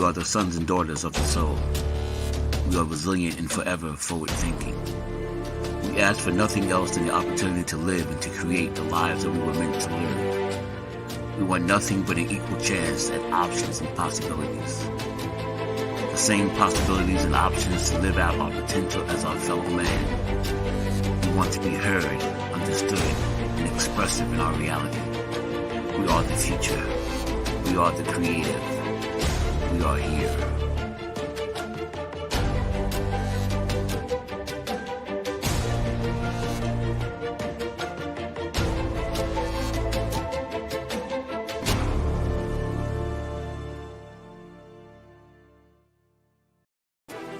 are the sons and daughters of the soul. We are resilient and forever forward thinking. We ask for nothing else than the opportunity to live and to create the lives that we were meant to live. We want nothing but an equal chance at options and possibilities. The same possibilities and options to live out our potential as our fellow man. We want to be heard, understood, and expressive in our reality. We are the future. We are the creative. We are here.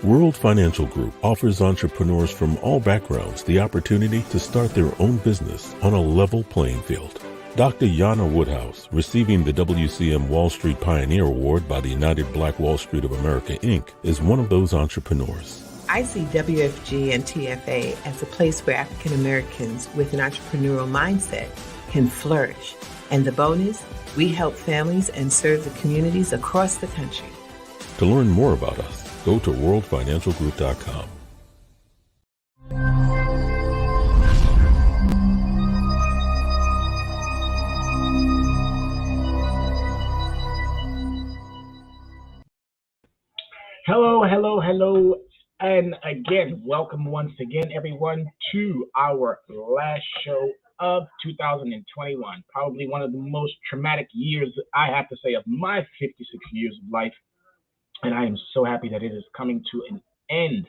World Financial Group offers entrepreneurs from all backgrounds the opportunity to start their own business on a level playing field. Dr. Yana Woodhouse, receiving the WCM Wall Street Pioneer Award by the United Black Wall Street of America, Inc., is one of those entrepreneurs. I see WFG and TFA as a place where African Americans with an entrepreneurial mindset can flourish. And the bonus, we help families and serve the communities across the country. To learn more about us, go to worldfinancialgroup.com. Hello, and again, welcome once again, everyone, to our last show of 2021. Probably one of the most traumatic years, I have to say, of my 56 years of life. And I am so happy that it is coming to an end.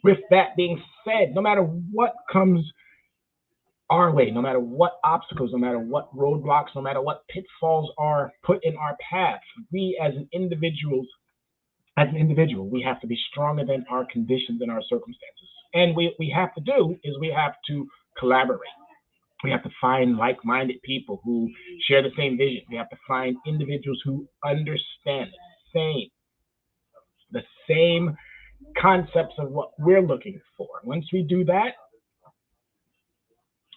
With that being said, no matter what comes our way, no matter what obstacles, no matter what roadblocks, no matter what pitfalls are put in our path, we as an individual, we have to be stronger than our conditions and our circumstances. And we have to do is we have to collaborate. We have to find like-minded people who share the same vision. We have to find individuals who understand the same concepts of what we're looking for. Once we do that,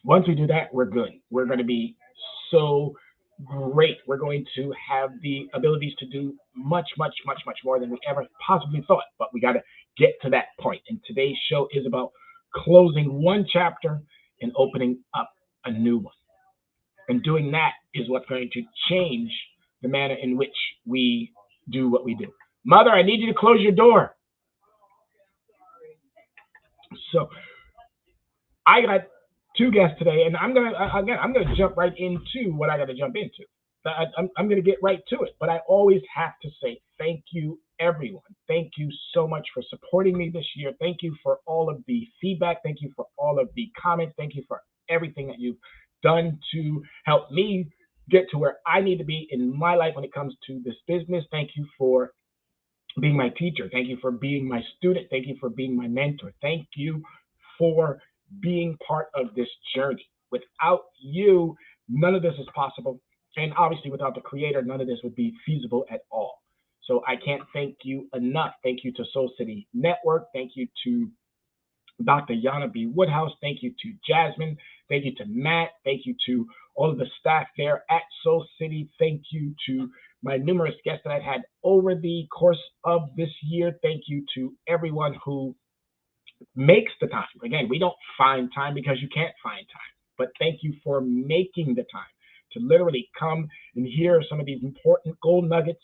we're good. We're going to be so great. We're going to have the abilities to do much more than we ever possibly thought. But we got to get to that point. And today's show is about closing one chapter and opening up a new one. And doing that is what's going to change the manner in which we do what we do. Mother, I need you to close your door. So I got two guests today, and I'm gonna jump right into what I got to jump into. I'm gonna get right to it. But I always have to say thank you, everyone. Thank you so much for supporting me this year. Thank you for all of the feedback. Thank you for all of the comments. Thank you for everything that you've done to help me get to where I need to be in my life when it comes to this business. Thank you for being my teacher. Thank you for being my student. Thank you for being my mentor. Thank you for being part of this journey. Without you, none of this is possible. And obviously without the creator, none of this would be feasible at all. So I can't thank you enough. Thank you to Soul City Network. Thank you to Dr. Yana B. Woodhouse. Thank you to Jasmine. Thank you to Matt. Thank you to all of the staff there at Soul City. Thank you to my numerous guests that I've had over the course of this year. Thank you to everyone who makes the time. Again, we don't find time because you can't find time, but thank you for making the time to literally come and hear some of these important gold nuggets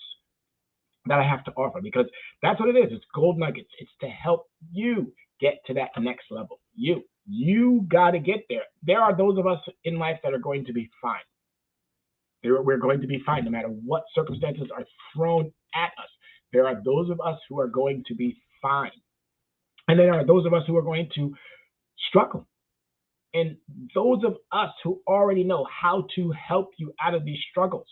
that I have to offer, because that's what it is. It's gold nuggets. It's to help you get to that next level. You got to get there. There are those of us in life that are going to be fine. We're going to be fine no matter what circumstances are thrown at us. There are those of us who are going to be fine. And there are those of us who are going to struggle. And those of us who already know how to help you out of these struggles,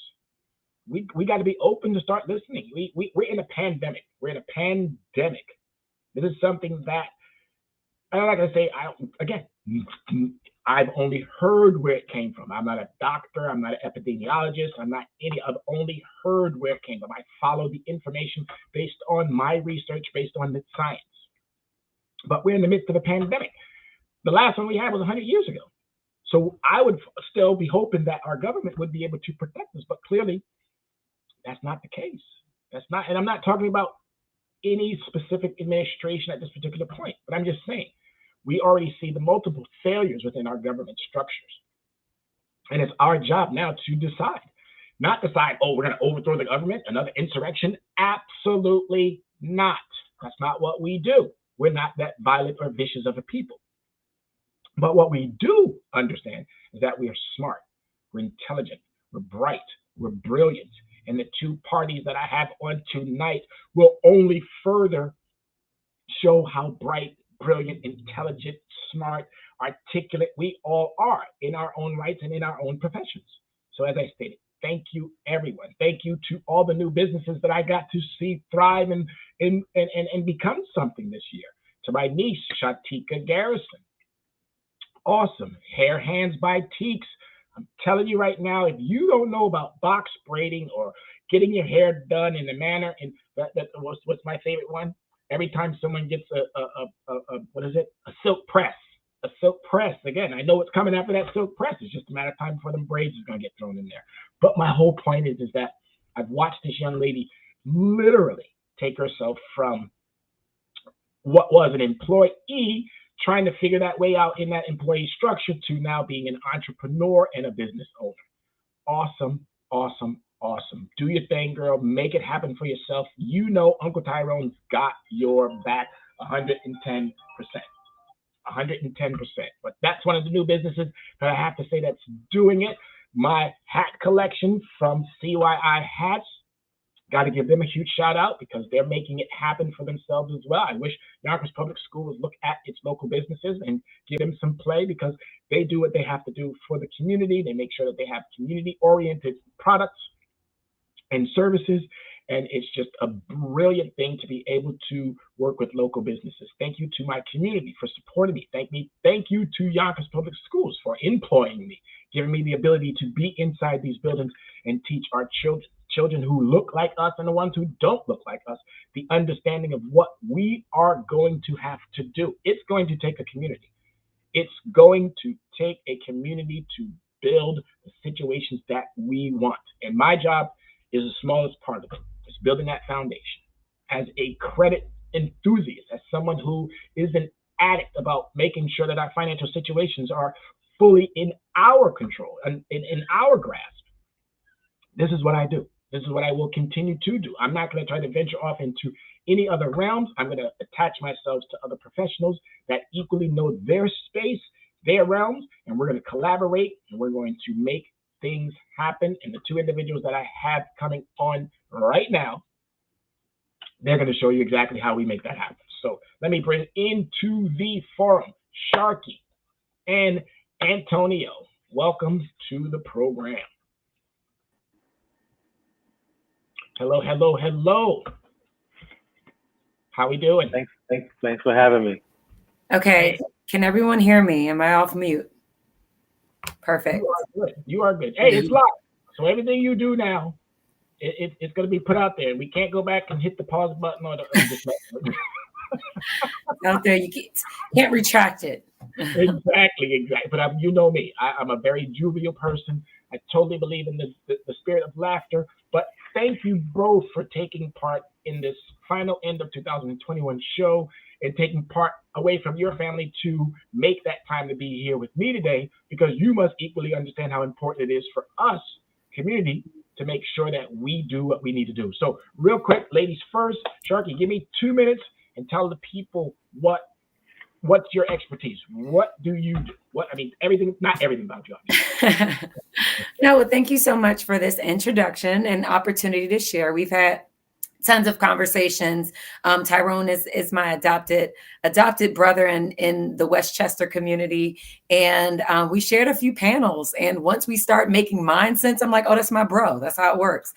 we got to be open to start listening. We're in a pandemic. This is something that I'm not going to say, I've only heard where it came from. I'm not a doctor. I'm not an epidemiologist. I've only heard where it came from. I follow the information based on my research, based on the science. But we're in the midst of a pandemic. The last one we had was 100 years ago. So I would still be hoping that our government would be able to protect us. But clearly, that's not the case. That's not, and I'm not talking about any specific administration at this particular point, but I'm just saying we already see the multiple failures within our government structures. And it's our job now to decide, not decide, oh, we're going to overthrow the government, another insurrection. Absolutely not. That's not what we do. We're not that violent or vicious of a people. But what we do understand is that we are smart, we're intelligent, we're bright, we're brilliant. And the two parties that I have on tonight will only further show how bright, brilliant, intelligent, smart, articulate we all are in our own rights and in our own professions. So as I stated, thank you, everyone. Thank you to all the new businesses that I got to see thrive and become something this year. To my niece, Shatika Garrison. Awesome. Hair Hands by Teeks. I'm telling you right now, if you don't know about box braiding or getting your hair done in a manner, and what's my favorite one? Every time someone gets a silk press. A silk press. Again, I know what's coming after that silk press. It's just a matter of time before them braids is going to get thrown in there. But my whole point is that I've watched this young lady literally take herself from what was an employee trying to figure that way out in that employee structure to now being an entrepreneur and a business owner. Awesome, awesome, awesome. Do your thing, girl. Make it happen for yourself. You know Uncle Tyrone's got your back 110%. 110%. But that's one of the new businesses that I have to say that's doing it. My hat collection from CYI Hats. Got to give them a huge shout out because they're making it happen for themselves as well. I wish Yonkers Public School would look at its local businesses and give them some play because they do what they have to do for the community. They make sure that they have community-oriented products and services. And it's just a brilliant thing to be able to work with local businesses. Thank you to my community for supporting me. Thank you to Yonkers Public Schools for employing me, giving me the ability to be inside these buildings and teach our children who look like us and the ones who don't look like us, the understanding of what we are going to have to do. It's going to take a community. It's going to take a community to build the situations that we want. And my job is the smallest part of it. It's building that foundation. As a credit enthusiast, as someone who is an addict about making sure that our financial situations are fully in our control and in our grasp, this is what I do. This is what I will continue to do. I'm not going to try to venture off into any other realms. I'm going to attach myself to other professionals that equally know their space, their realms, and we're going to collaborate and we're going to make things happen. And the two individuals that I have coming on right now, they're going to show you exactly how we make that happen. So let me bring into the forum Sharky and Antonio. Welcome to the program. Hello, hello, hello. How we doing? Thanks for having me. Okay, can everyone hear me? Am I off mute? Perfect. You are good. You are good. Hey, it's live. So everything you do now, it's going to be put out there. We can't go back and hit the pause button or the out there, you can't retract it. Exactly. But you know me. I'm a very jovial person. I totally believe in the spirit of laughter. But thank you both for taking part in this final end of 2021 show and taking part away from your family to make that time to be here with me today, because you must equally understand how important it is for us, community, to make sure that we do what we need to do. So real quick, ladies first, Sharky, give me 2 minutes and tell the people what's your expertise? What do you do? Everything, not everything about you. No, well, thank you so much for this introduction and opportunity to share. We've had tons of conversations. Tyrone is my adopted brother in the Westchester community. And we shared a few panels. And once we start making mind sense, I'm like, oh, that's my bro. That's how it works.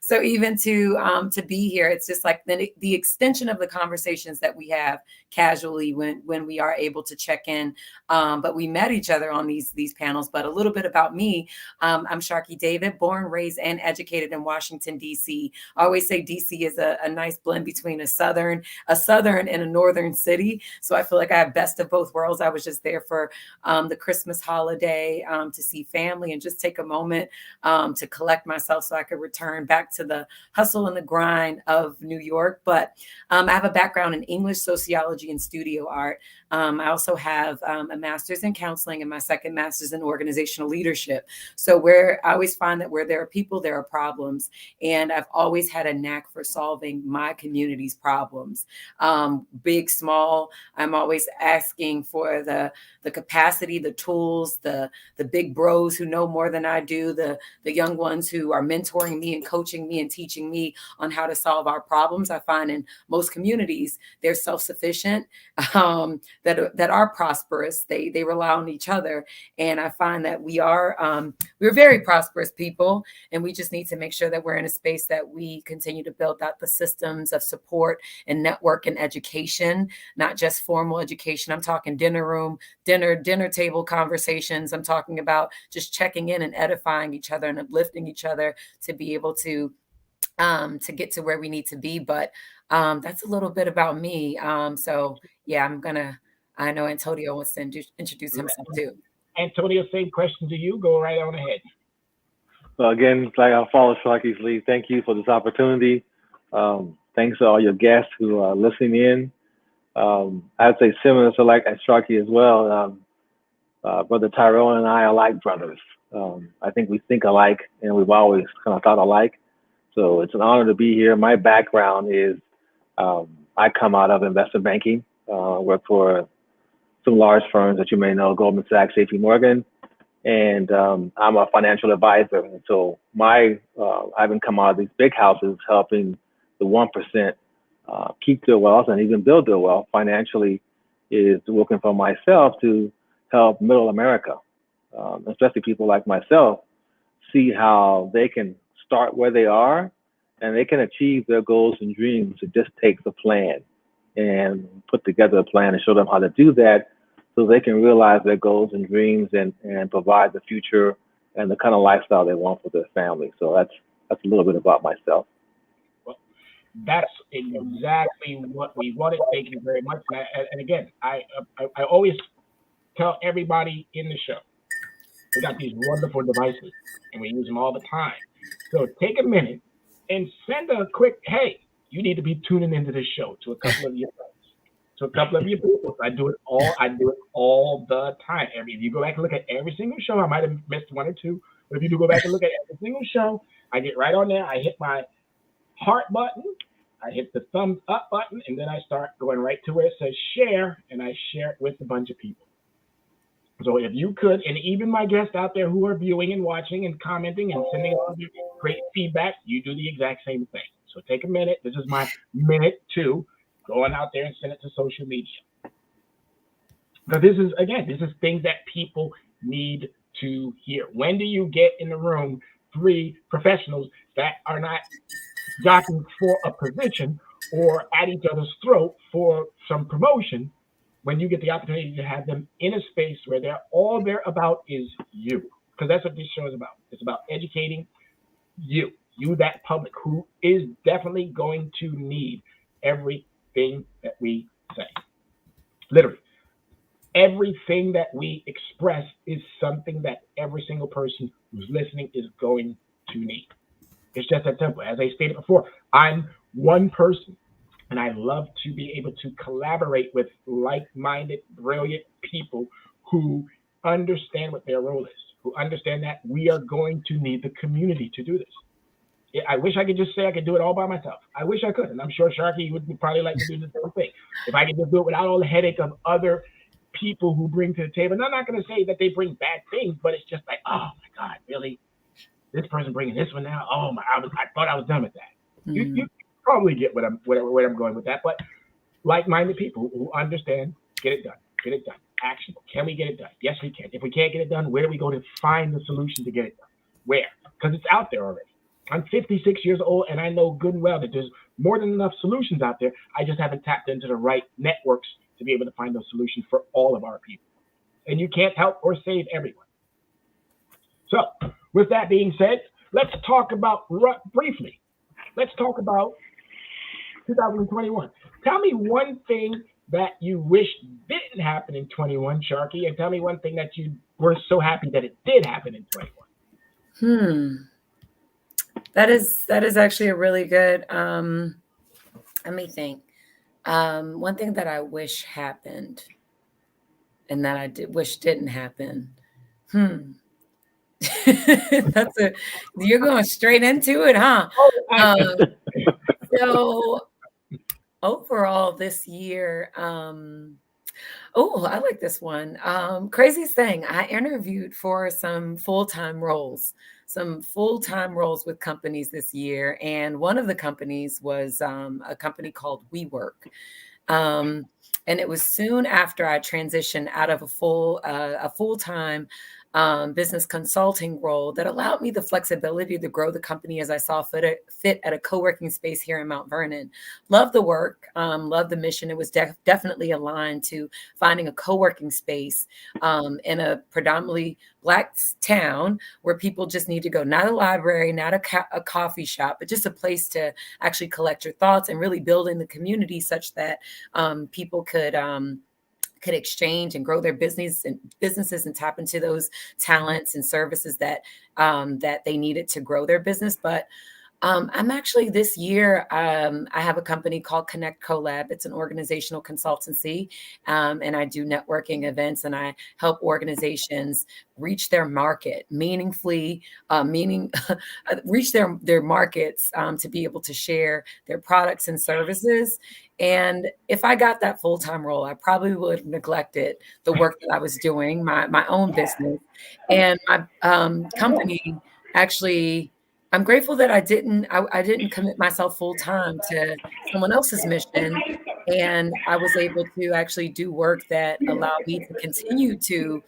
So even to be here, it's just like the extension of the conversations that we have casually when we are able to check in. But we met each other on these panels. But a little bit about me. I'm Sharky David, born, raised, and educated in Washington, D.C. Always always say DC is a nice blend between a southern and a northern city. So I feel like I have best of both worlds. I was just there for the Christmas holiday to see family and just take a moment to collect myself so I could return back to the hustle and the grind of New York. But I have a background in English, sociology, and studio art. I also have a master's in counseling and my second master's in organizational leadership. So I always find that where there are people, there are problems. And I've always had a knack for solving my community's problems, big, small. I'm always asking for the capacity, the tools, the big bros who know more than I do, the young ones who are mentoring me and coaching me and teaching me on how to solve our problems. I find in most communities, they're self-sufficient, that are prosperous. They rely on each other. And I find that we're very prosperous people, and we just need to make sure that we're in a space that we continue to build out the systems of support and network and education, not just formal education. I'm talking dinner table conversations. I'm talking about just checking in and edifying each other and uplifting each other to be able to get to where we need to be. But that's a little bit about me. So yeah, I know Antonio wants to introduce himself too. Antonio, same question to you. Go right on ahead. So again, like I'll follow Sharky's lead. Thank you for this opportunity. Thanks to all your guests who are listening in. I'd say similar to like Sharky as well. Brother Tyrone and I are like brothers. I think we think alike, and we've always kind of thought alike. So it's an honor to be here. My background is I come out of investment banking. Work for some large firms that you may know, Goldman Sachs, JP Morgan, and I'm a financial advisor. And so I haven't come out of these big houses helping the 1% keep their wealth and even build their wealth financially, is working for myself to help middle America, especially people like myself, see how they can start where they are and they can achieve their goals and dreams. It just takes a plan, and put together a plan and show them how to do that so they can realize their goals and dreams and provide the future and the kind of lifestyle they want for their family. So that's a little bit about myself. Well, that's exactly what we wanted. Thank you very much. And again, I always tell everybody in the show, we got these wonderful devices and we use them all the time. So take a minute and send a quick, hey, you need to be tuning into this show to a couple of your friends, to a couple of your people. I do it all the time. If you go back and look at every single show, I might have missed one or two, but if you do go back and look at every single show, I get right on there. I hit my heart button, I hit the thumbs up button, and then I start going right to where it says share, and I share it with a bunch of people. So if you could, and even my guests out there who are viewing and watching and commenting and sending all your great feedback, you do the exact same thing. So take a minute. This is my minute to going out there and send it to social media. But this is things that people need to hear. When do you get in the room 3 professionals that are not jockeying for a position or at each other's throat for some promotion, when you get the opportunity to have them in a space where all they're about is you? Because that's what this show is about. It's about educating you, that public who is definitely going to need everything that we say. Literally, everything that we express is something that every single person who's listening is going to need. It's just that simple. As I stated before, I'm one person, and I love to be able to collaborate with like-minded, brilliant people who understand what their role is, who understand that we are going to need the community to do this. I wish I could just say I could do it all by myself. I wish I could, and I'm sure Sharky would probably like to do the same thing. If I could just do it without all the headache of other people who bring to the table. And I'm not going to say that they bring bad things, but it's just like, oh my God, really? This person bringing this one now? Oh my! I thought I was done with that. Mm-hmm. You probably get where I'm going with that. But like-minded people who understand, get it done, actionable. Can we get it done? Yes, we can. If we can't get it done, where do we go to find the solution to get it done? Where? Because it's out there already. I'm 56 years old, and I know good and well that there's more than enough solutions out there. I just haven't tapped into the right networks to be able to find those solutions for all of our people. And you can't help or save everyone. So with that being said, let's talk about briefly let's talk about 2021. Tell me one thing that you wish didn't happen in 21, Sharky, and tell me one thing that you were so happy that it did happen in 21. That is actually a really good. Let me think. One thing that I wish happened, and that I wish didn't happen. You're going straight into it, huh? So overall this year, I like this one. Craziest thing, I interviewed for some full-time roles with companies this year. And one of the companies was a company called WeWork. And it was soon after I transitioned out of a full-time business consulting role that allowed me the flexibility to grow the company as I saw fit at a co-working space here in Mount Vernon. Love the work, love the mission. It was definitely aligned to finding a co-working space in a predominantly Black town where people just need to go, not a library, not a coffee shop, but just a place to actually collect your thoughts and really build in the community such that people could exchange and grow their businesses and tap into those talents and services that they needed to grow their business. But I'm actually this year, I have a company called Connect CoLab. It's an organizational consultancy, and I do networking events, and I help organizations reach their market meaningfully, reach their markets to be able to share their products and services. And if I got that full-time role, I probably would have neglected the work that I was doing, my own business. And my company actually, I'm grateful that I didn't commit myself full-time to someone else's mission. And I was able to actually do work that allowed me to continue to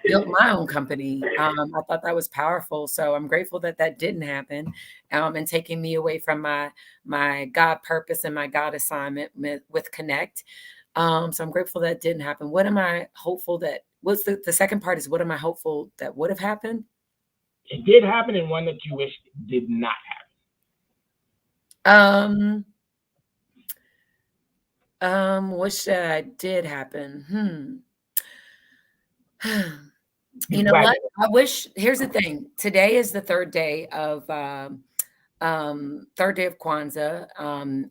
build my own company. I thought that was powerful. So I'm grateful that that didn't happen, and taking me away from my God purpose and my God assignment with Connect. So I'm grateful that didn't happen. What am I hopeful that, what's the second part is, what am I hopeful that would have happened? It did happen, and one that you wish did not happen. Wish that I did happen. You know what? I wish, here's the thing. Today is the third day of Kwanzaa.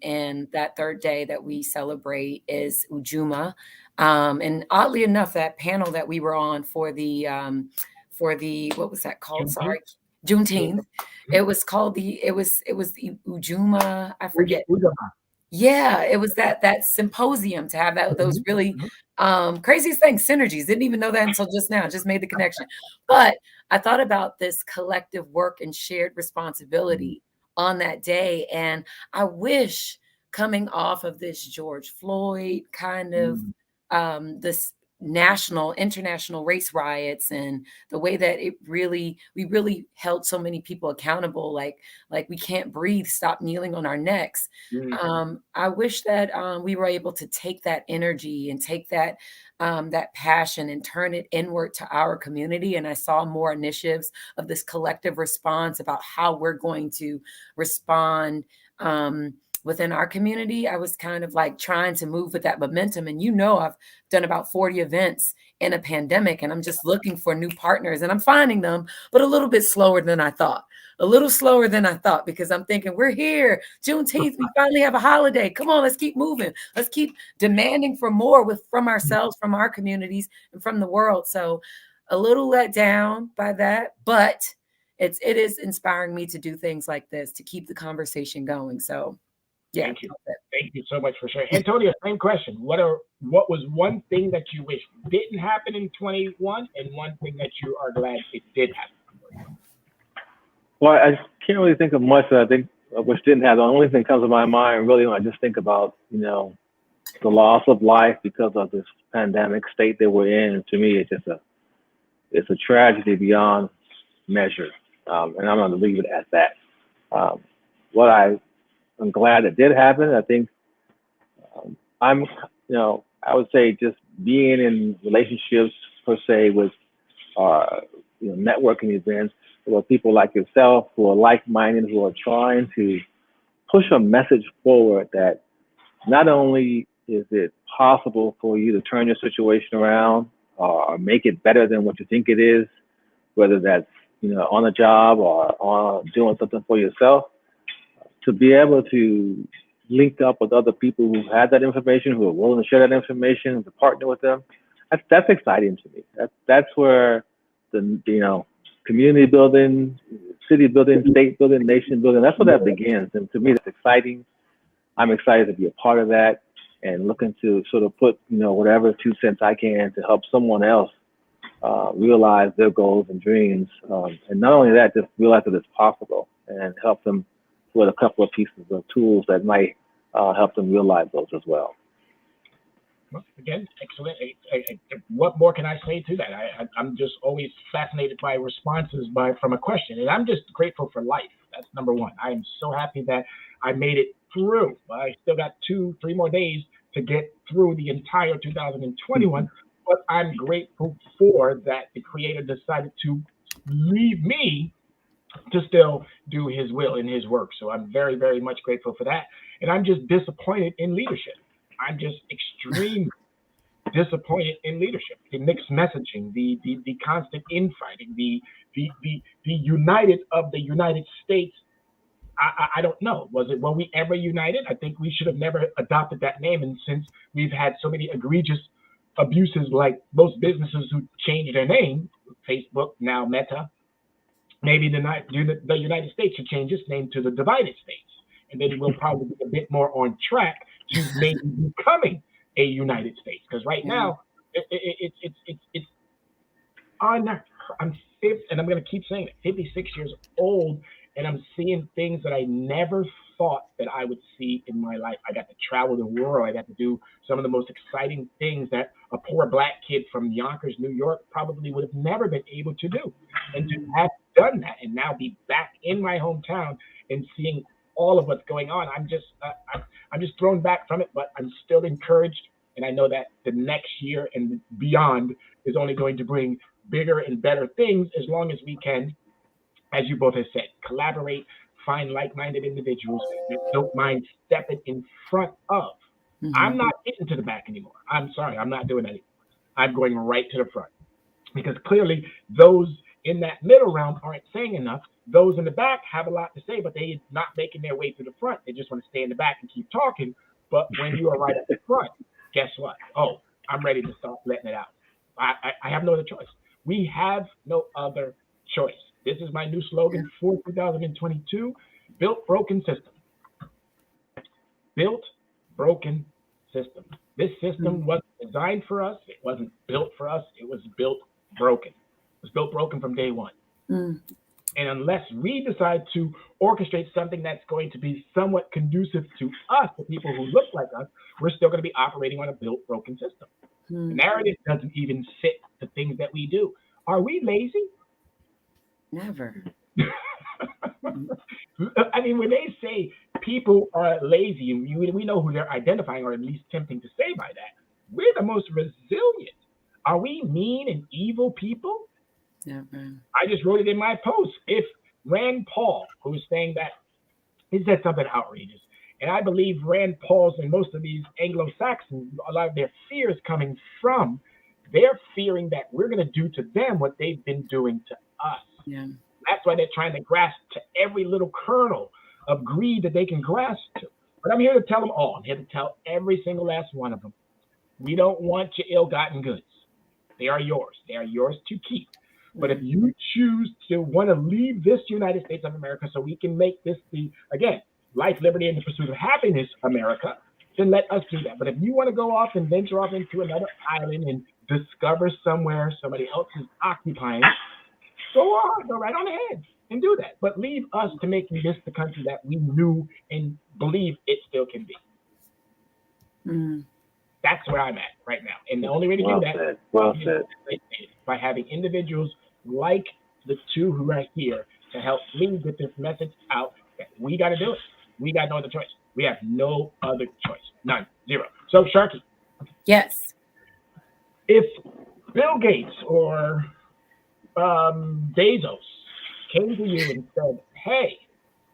And that third day that we celebrate is Ujuma. And oddly enough, that panel that we were on for the what was that called? Sorry, Juneteenth. It was called the Ujuma. I forget. Yeah, it was that symposium to have those really craziest things, synergies. Didn't even know that until just now. Just made the connection. But I thought about this collective work and shared responsibility on that day, and I wish, coming off of this George Floyd kind of this international race riots, and the way that we really held so many people accountable, like we can't breathe, stop kneeling on our necks. I wish that we were able to take that energy and take that passion and turn it inward to our community. And I saw more initiatives of this collective response about how we're going to respond within our community. I was kind of like trying to move with that momentum. And I've done about 40 events in a pandemic, and I'm just looking for new partners, and I'm finding them, but a little bit slower than I thought. Because I'm thinking, we're here, Juneteenth, we finally have a holiday. Come on, let's keep moving. Let's keep demanding for more from ourselves, from our communities, and from the world. So a little let down by that, but it is inspiring me to do things like this, to keep the conversation going. So yeah. Thank you so much for sharing. Antonio, same question. What was one thing that you wish didn't happen in 21, and one thing that you are glad it did happen? Well, I can't really think of much that I think which didn't happen. The only thing that comes to my mind really when I just think about, the loss of life because of this pandemic state that we're in. To me, it's a tragedy beyond measure. And I'm going to leave it at that. I'm glad it did happen. I think I would say just being in relationships per se with, networking events, with people like yourself who are like-minded, who are trying to push a message forward that not only is it possible for you to turn your situation around or make it better than what you think it is, whether that's on a job or doing something for yourself, to be able to link up with other people who have that information, who are willing to share that information, to partner with them. That's exciting to me. That's where the community building, city building, state building, nation building, that's where that begins. And to me, that's exciting. I'm excited to be a part of that and looking to sort of put, whatever 2 cents I can to help someone else realize their goals and dreams. And not only that, just realize that it's possible and help them with a couple of pieces of tools that might help them realize those as well. Well, again, excellent. What more can I say to that? I'm just always fascinated by responses from a question, and I'm just grateful for life. That's number one. I am so happy that I made it through. I still got 2-3 more days to get through the entire 2021, but I'm grateful for that the Creator decided to leave me to still do His will in His work. So I'm very, very much grateful for that. And I'm just disappointed in leadership. I'm just extremely disappointed in leadership. The mixed messaging, the constant infighting, the united of the United States. I don't know. Were we ever united? I think we should have never adopted that name. And since we've had so many egregious abuses, like most businesses who change their name, Facebook, now Meta, maybe the United States should change its name to the Divided States. And then we'll probably be a bit more on track to maybe becoming a United States. Because right now, it's I'm 50, and I'm going to keep saying it, 56 years old, and I'm seeing things that I never thought that I would see in my life. I got to travel the world. I got to do some of the most exciting things that a poor Black kid from Yonkers, New York, probably would have never been able to do. And to have done that and now be back in my hometown and seeing all of what's going on, I'm just thrown back from it, but I'm still encouraged. And I know that the next year and beyond is only going to bring bigger and better things as long as we can, as you both have said, collaborate, find like-minded individuals that don't mind stepping in front of. Mm-hmm. I'm not getting to the back anymore. I'm sorry, I'm not doing that anymore. I'm going right to the front, because clearly those in that middle realm aren't saying enough. Those in the back have a lot to say, but they're not making their way to the front. They just want to stay in the back and keep talking. But when you are right at the front, guess what? Oh, I'm ready to start letting it out. I have no other choice. We have no other choice. This is my new slogan for 2022, Built Broken System. Built Broken System. This system wasn't designed for us. It wasn't built for us. It was built broken. It was built broken from day one. Mm. And unless we decide to orchestrate something that's going to be somewhat conducive to us, the people who look like us, we're still going to be operating on a built broken system. Mm. The narrative doesn't even fit the things that we do. Are we lazy? Never. I mean, when they say people are lazy, we know who they're identifying, or at least attempting to say by that. We're the most resilient. Are we mean and evil people? Never. I just wrote it in my post. If Rand Paul, who was saying that, he said something outrageous. And I believe Rand Paul's and most of these Anglo-Saxons, a lot of their fears coming from, they're fearing that we're going to do to them what they've been doing to us. Yeah. That's why they're trying to grasp to every little kernel of greed that they can grasp to. But I'm here to tell them all. I'm here to tell every single last one of them. We don't want your ill-gotten goods. They are yours. They are yours to keep. But if you choose to want to leave this United States of America so we can make this the, again, life, liberty, and the pursuit of happiness, America, then let us do that. But if you want to go off and venture off into another island and discover somewhere somebody else is occupying, go on, go right on ahead and do that. But leave us to making this the country that we knew and believe it still can be. Mm. That's where I'm at right now. And the only way to do that is by having individuals like the two who are here to help me get this message out that we got to do it. We got no other choice. We have no other choice. None. Zero. So, Sharky. Yes. If Bill Gates or Bezos came to you and said, "Hey,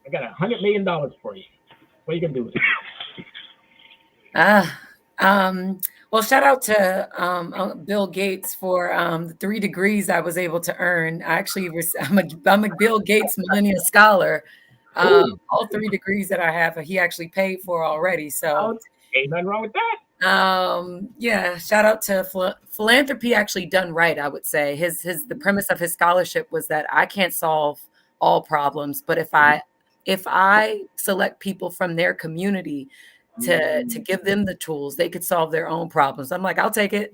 I got $100 million for you. What are you gonna do with it?" Well, shout out to Bill Gates for the 3 degrees I was able to earn. I actually I'm a Bill Gates Millennium Scholar. Ooh, All 3 degrees that I have, he actually paid for already. So, ain't nothing wrong with that. yeah, shout out to philanthropy actually done right. I would say the premise of his scholarship was that I can't solve all problems, but if I select people from their community to give them the tools, they could solve their own problems. I'm like, I'll take it.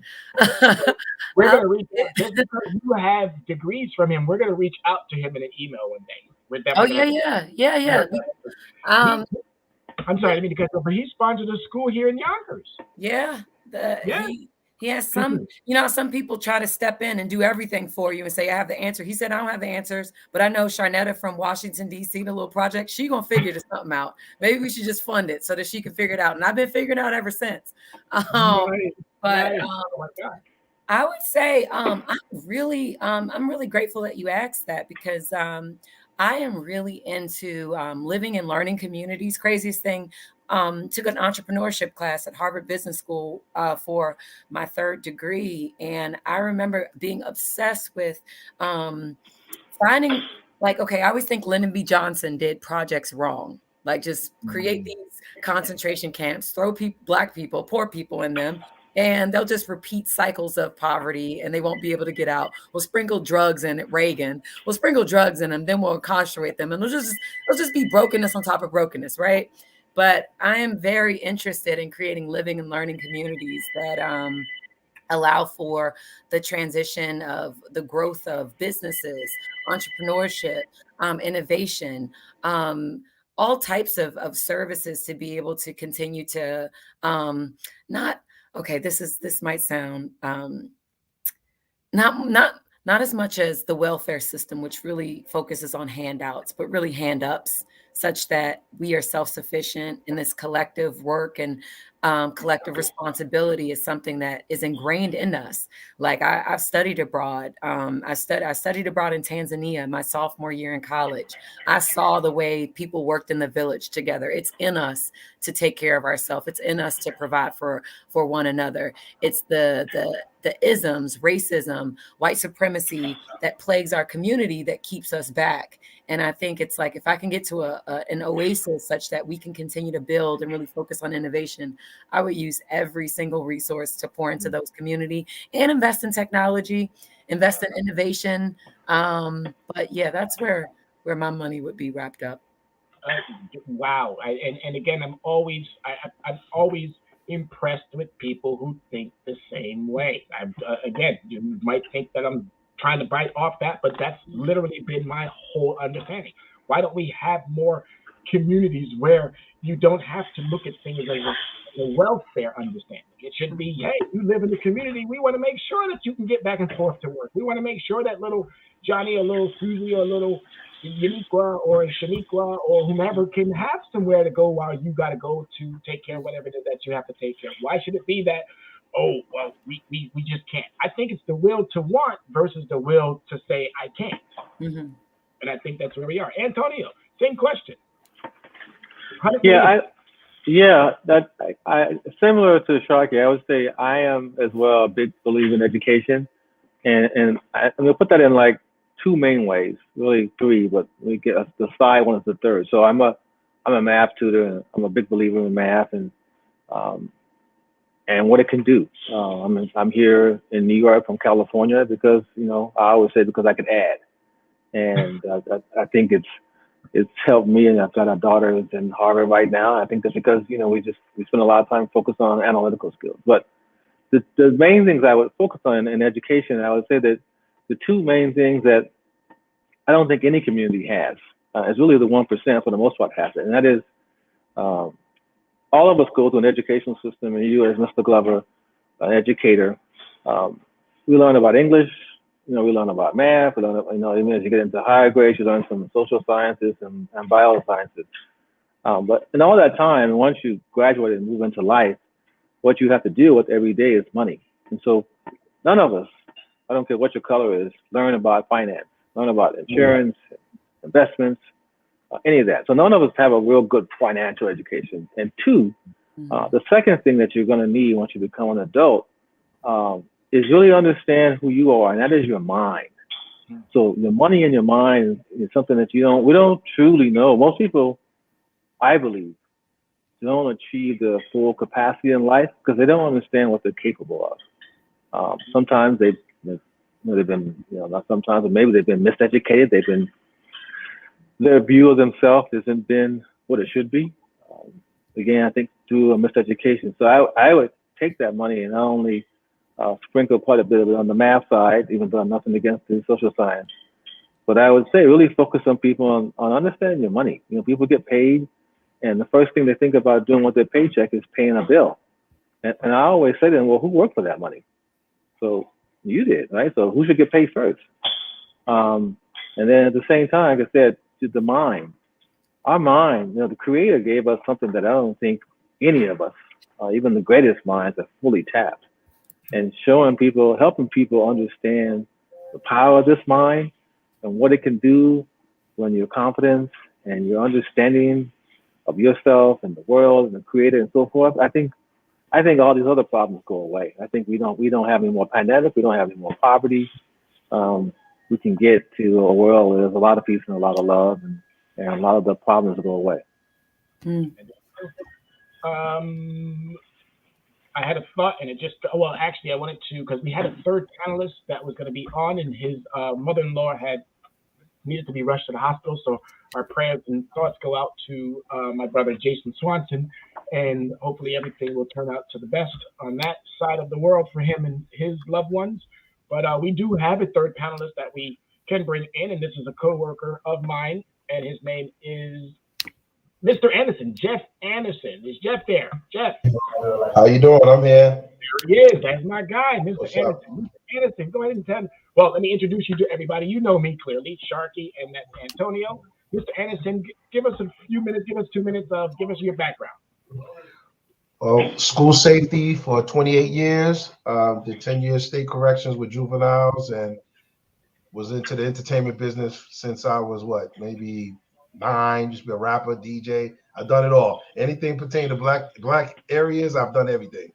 We're I'll gonna reach take out just it. because you have degrees from him. We're gonna reach out to him in an email one day. We're Oh definitely yeah. gonna. Um, I'm sorry, I mean to cut you off, but he sponsored a school here in Yonkers. Yeah, Yeah. he has some, some people try to step in and do everything for you and say, I have the answer. He said, I don't have the answers, but I know Sharnetta from Washington, D.C., the little project, she gonna figure this something out. Maybe we should just fund it so that she can figure it out. And I've been figuring it out ever since. Nice. But Nice. Oh my God. I would say I'm really grateful that you asked that because I am really into living and learning communities. Craziest thing, took an entrepreneurship class at Harvard Business School for my 3rd degree, and I remember being obsessed with finding okay, I always think Lyndon B. Johnson did projects wrong, like just create these concentration camps, throw black people, poor people in them, and they'll just repeat cycles of poverty and they won't be able to get out. We'll sprinkle drugs in at Reagan. We'll sprinkle drugs in them, then we'll incarcerate them. And it'll just be brokenness on top of brokenness, right? But I am very interested in creating living and learning communities that allow for the transition of the growth of businesses, entrepreneurship, innovation, all types of services to be able to continue to not okay, this might sound not as much as the welfare system, which really focuses on handouts, but really hand ups, such that we are self-sufficient in this collective work and collective responsibility is something that is ingrained in us. Like I've studied abroad. I studied abroad in Tanzania my sophomore year in college. I saw the way people worked in the village together. It's in us to take care of ourselves. It's in us to provide for one another. It's the isms, racism, white supremacy that plagues our community that keeps us back. And I think it's like, if I can get to an oasis such that we can continue to build and really focus on innovation, I would use every single resource to pour into those community and invest in technology, invest in innovation. But yeah, that's where my money would be wrapped up. Wow. And again, I'm always impressed with people who think the same way. Again, you might think that I'm trying to bite off that, but that's literally been my whole understanding. Why don't we have more communities where you don't have to look at things as a welfare understanding? It should be, hey, you live in the community. We want to make sure that you can get back and forth to work. We want to make sure that little Johnny or little Susie or little Uniqua or Shaniqua or whomever can have somewhere to go while you got to go to take care of whatever it is that you have to take care of. Why should it be that, oh, well, we just can't? I think it's the will to want versus the will to say I can't. Mm-hmm. And I think that's where we are. Antonio, same question. Similar to Sharky, I would say I am as well a big believer in education, and I'm gonna put that in like 2 main ways, really 3, but we get the side one is the 3rd. So I'm a math tutor, and I'm a big believer in math and what it can do. I'm here in New York from California because I always say because I could add, and I think it's helped me, and I've got our daughters in Harvard right now. I think that's because we spend a lot of time focused on analytical skills. But the main things I would focus on in education, I would say that the 2 main things that I don't think any community has is really the 1% for the most part has it, and that is all of us go to an educational system, and you as Mr. Glover, an educator, we learn about English. We learn about math. We learn, even as you get into higher grades, you learn some social sciences and biosciences. But in all that time, once you graduate and move into life, what you have to deal with every day is money. And so none of us, I don't care what your color is, learn about finance, learn about insurance, investments, any of that. So none of us have a real good financial education. And two, the second thing that you're going to need once you become an adult is really understand who you are, and that is your mind. So your money and your mind is something that we don't truly know. Most people, I believe, don't achieve the full capacity in life because they don't understand what they're capable of. Sometimes they've been, not sometimes, but maybe they've been miseducated. Their view of themselves hasn't been what it should be. Again, I think through a miseducation. So I would take that money and not only sprinkle quite a bit of it on the math side, even though I'm nothing against the social science, but I would say really focus on people on understanding your money. People get paid, and the first thing they think about doing with their paycheck is paying a bill. And I always say to them, well, who worked for that money? So you did, right? So who should get paid first? And then at the same time, like I said, the mind. Our mind, the Creator gave us something that I don't think any of us, even the greatest minds, are fully tapped. And helping people understand the power of this mind and what it can do when your confidence and your understanding of yourself and the world and the Creator and so forth. I think all these other problems go away. I think we don't have any more pandemic. We don't have any more poverty. We can get to a world where there's a lot of peace and a lot of love, and a lot of the problems go away. I had a thought, and I wanted to, because we had a third panelist that was going to be on, and his mother-in-law needed to be rushed to the hospital. So our prayers and thoughts go out to my brother, Jason Swanson, and hopefully everything will turn out to the best on that side of the world for him and his loved ones. But we do have a third panelist that we can bring in, and this is a coworker of mine, and his name is Mr. Anderson, Jeff Anderson. Is Jeff there? Jeff. How you doing? I'm here. There he is. That's my guy, Mr. Anderson. Mr. Anderson, go ahead and tell me. Well, let me introduce you to everybody. You know me clearly, Sharky, and that's Antonio. Mr. Anderson, give us a few minutes. Give us 2 minutes give us your background. Well, school safety for 28 years. Did 10 years state corrections with juveniles, and was into the entertainment business since I was maybe 9. Used to be a rapper, DJ. I've done it all. Anything pertaining to black areas, I've done everything.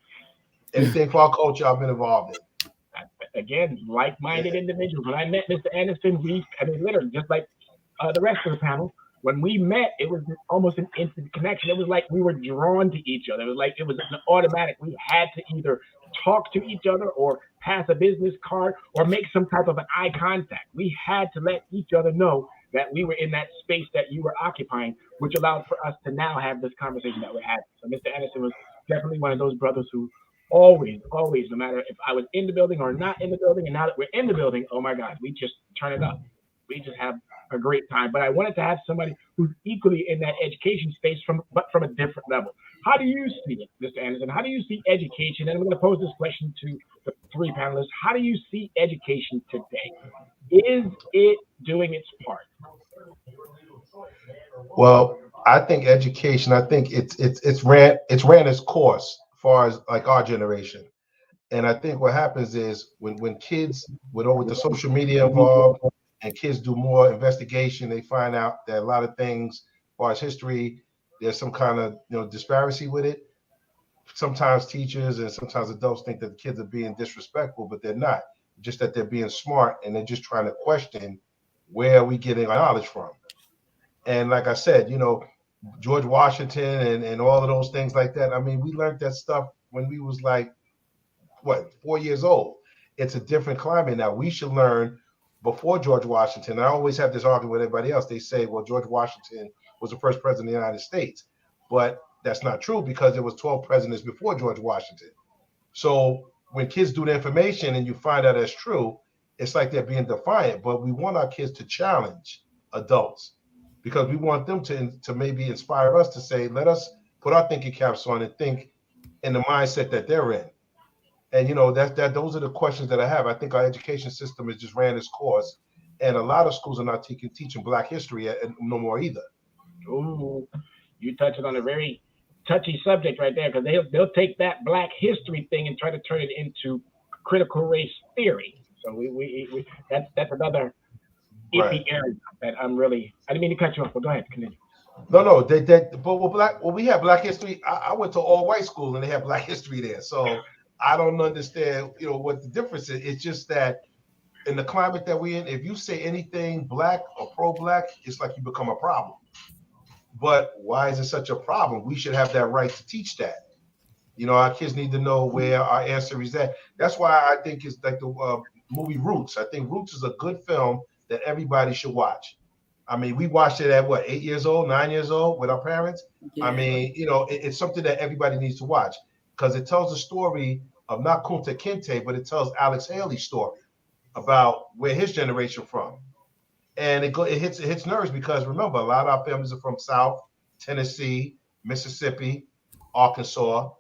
Anything for our culture, I've been involved in. Again, like-minded individuals. When I met Mr. Anderson, literally just like the rest of the panel, when we met, it was almost an instant connection. It was like we were drawn to each other. It was an automatic. We had to either talk to each other or pass a business card or make some type of an eye contact. We had to let each other know that we were in that space that you were occupying, which allowed for us to now have this conversation that we're having. So Mr. Anderson was definitely one of those brothers who always, no matter if I was in the building or not in the building, and now that we're in the building, oh my God, we just turn it up. We just have a great time. But I wanted to have somebody who's equally in that education space but from a different level. How do you see it, Mr. Anderson? How do you see education? And I'm going to pose this question to the 3 panelists. How do you see education today? Is it doing its part? Well, I think education. I think it's ran its course as far as like our generation. And I think what happens is when kids with the social media involved, and kids do more investigation, they find out that a lot of things as far as history, there's some kind of disparity with it. Sometimes teachers and sometimes adults think that the kids are being disrespectful, but they're not. Just that they're being smart and they're just trying to question where are we getting our knowledge from. And like I said, George Washington and all of those things like that. I mean, we learned that stuff when we was 4 years old. It's a different climate now. We should learn before George Washington. I always have this argument with everybody else. They say, well, George Washington was the first president of the United States. But that's not true because there was 12 presidents before George Washington. So when kids do the information and you find out that's true, it's like they're being defiant. But we want our kids to challenge adults because we want them to maybe inspire us to say, let us put our thinking caps on and think in the mindset that they're in. And those are the questions that I have. I think our education system has just ran its course, and a lot of schools are not teaching Black history no more either. Ooh, you touching on a very touchy subject right there, because they'll take that Black history thing and try to turn it into critical race theory. So we that's another iffy area that I'm really. I didn't mean to cut you off, but go ahead, continue. No, but we have Black History. I went to all white school and they have Black History there, so I don't understand, what the difference is. It's just that in the climate that we're in, if you say anything Black or pro-Black, it's like you become a problem. But why is it such a problem? We should have that right to teach that. Our kids need to know where our answer is at. That's why I think it's like the movie Roots. I think Roots is a good film that everybody should watch. I mean, we watched it at 8 years old, 9 years old with our parents. Yeah. I mean, it's something that everybody needs to watch because it tells the story of not Kunta Kinte, but it tells Alex Haley's story about where his generation from. And it hits nerves because remember, a lot of our families are from South Tennessee, Mississippi, Arkansas,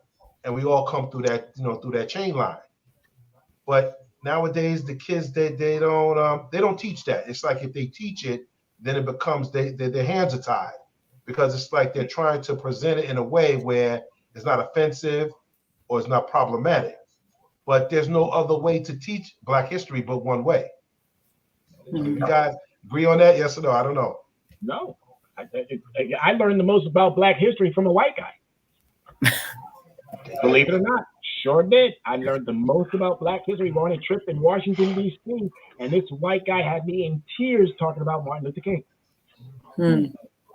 and we all come through that, through that chain line. But nowadays, the kids they don't teach that. It's like if they teach it, then it becomes their hands are tied because it's like they're trying to present it in a way where it's not offensive or it's not problematic. But there's no other way to teach Black history but one way. You guys agree on that? Yes or no? I don't know. No. I learned the most about Black history from a white guy. Believe it or not. Sure did. I learned the most about Black history. We were on a trip in Washington, D.C., and this white guy had me in tears talking about Martin Luther King. He